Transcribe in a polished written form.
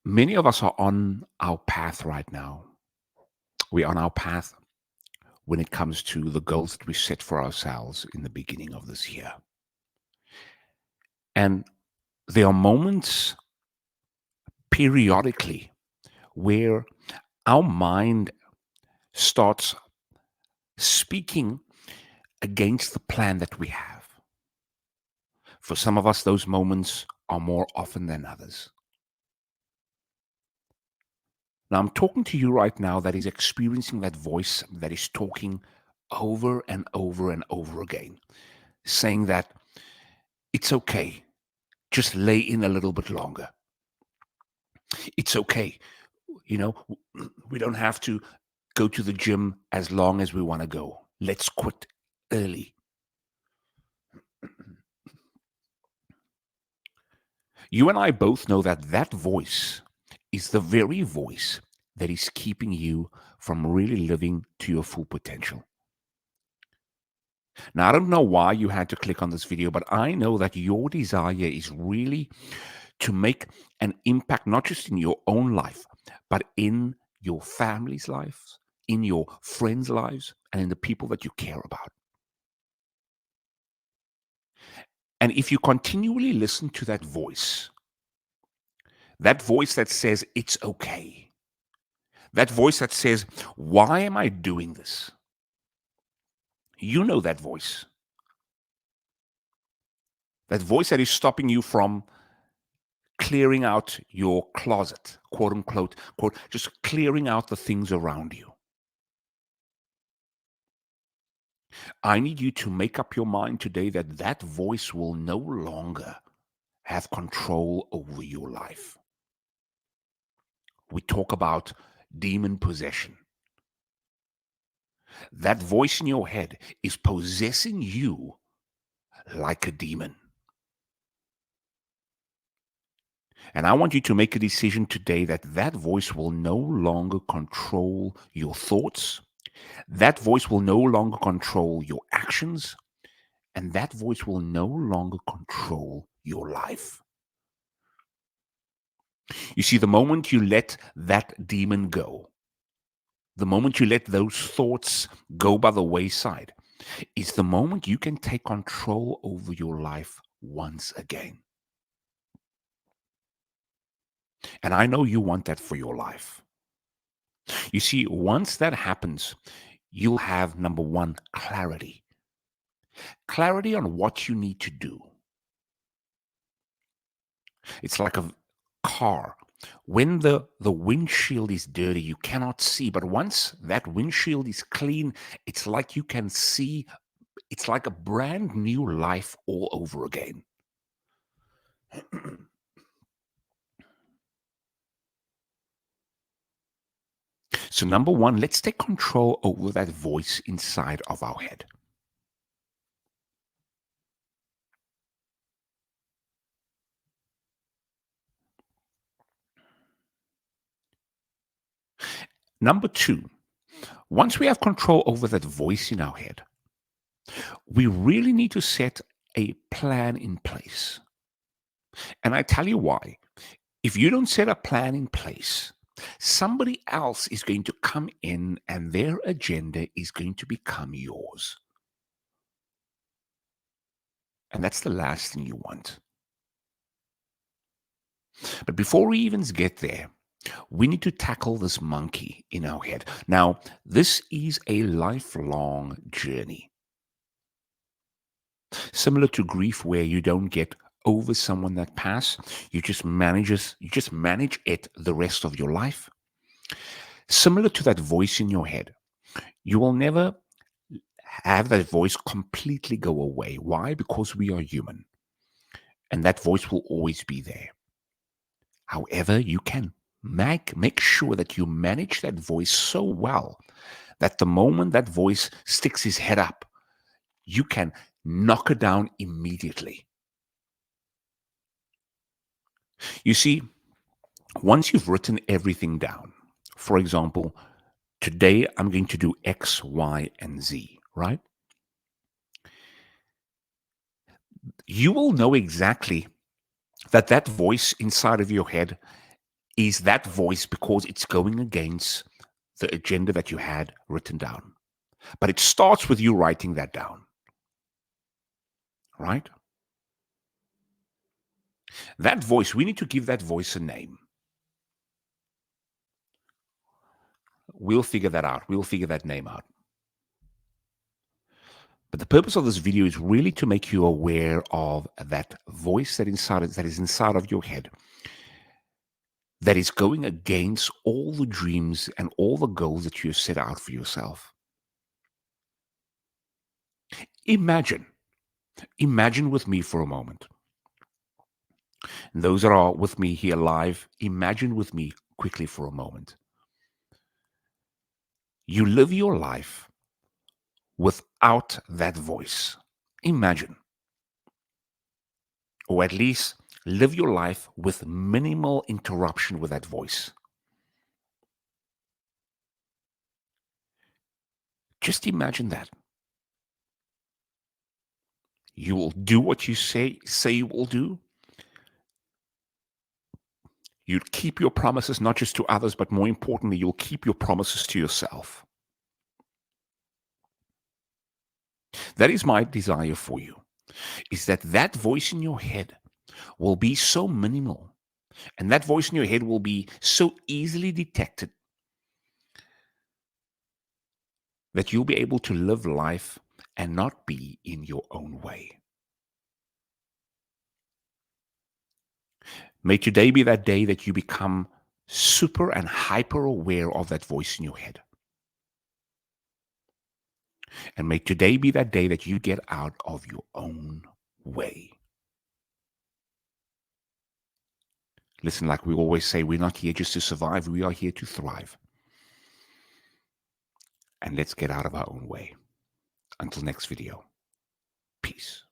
Many of us are on our path right now. We're on our path when it comes to the goals that we set for ourselves in the beginning of this year. And there are moments periodically where our mind starts speaking against the plan that we have. For some of us, those moments are more often than others. Now, I'm talking to you right now that is experiencing that voice that is talking over and over and over again, saying that it's okay. Just lay in a little bit longer. It's okay. We don't have to go to the gym as long as we want to go. Let's quit early. You and I both know that that voice is the very voice that is keeping you from really living to your full potential. Now, I don't know why you had to click on this video, but I know that your desire is really to make an impact, not just in your own life, but in your family's lives, in your friends' lives, and in the people that you care about. And if you continually listen to that voice that says it's okay, that voice that says, why am I doing this? You know that voice that is stopping you from clearing out your closet, quote unquote, quote, just clearing out the things around you. I need you to make up your mind today that that voice will no longer have control over your life. We talk about demon possession. That voice in your head is possessing you like a demon. And I want you to make a decision today that that voice will no longer control your thoughts. That voice will no longer control your actions. And that voice will no longer control your life. You see, the moment you let that demon go, the moment you let those thoughts go by the wayside, is the moment you can take control over your life once again. And I know you want that for your life. You see, once that happens, you'll have number one, clarity. Clarity on what you need to do. It's like a car. When the windshield is dirty, you cannot see. But once that windshield is clean, it's like you can see. It's like a brand new life all over again. So, number one, let's take control over that voice inside of our head. Number two, once we have control over that voice in our head, we really need to set a plan in place. And I tell you why. If you don't set a plan in place, somebody else is going to come in and their agenda is going to become yours. And that's the last thing you want. But before we even get there, we need to tackle this monkey in our head. Now, this is a lifelong journey. Similar to grief where you don't get over someone that passed, you just manage it the rest of your life. Similar to that voice in your head, you will never have that voice completely go away. Why? Because we are human and that voice will always be there. However, you can make sure that you manage that voice so well that the moment that voice sticks his head up, you can knock it down immediately. You see, once you've written everything down, for example, today I'm going to do X, Y, and Z, right? You will know exactly that that voice inside of your head is that voice because it's going against the agenda that you had written down. But it starts with you writing that down, right? That voice, we need to give that voice a name. We'll figure that out. We'll figure that name out. But the purpose of this video is really to make you aware of that voice that is inside of your head, that is going against all the dreams and all the goals that you set out for yourself. Imagine with me for a moment. And those that are with me here live, imagine with me quickly for a moment. You live your life without that voice. Imagine. Or at least live your life with minimal interruption with that voice. Just imagine that. You will do what you say you will do. You'll keep your promises, not just to others, but more importantly, you'll keep your promises to yourself. That is my desire for you, is that voice in your head will be so minimal, and that voice in your head will be so easily detected that you'll be able to live life and not be in your own way. May today be that day that you become super and hyper aware of that voice in your head. And may today be that day that you get out of your own way. Listen, like we always say, we're not here just to survive, we are here to thrive. And let's get out of our own way. Until next video, peace.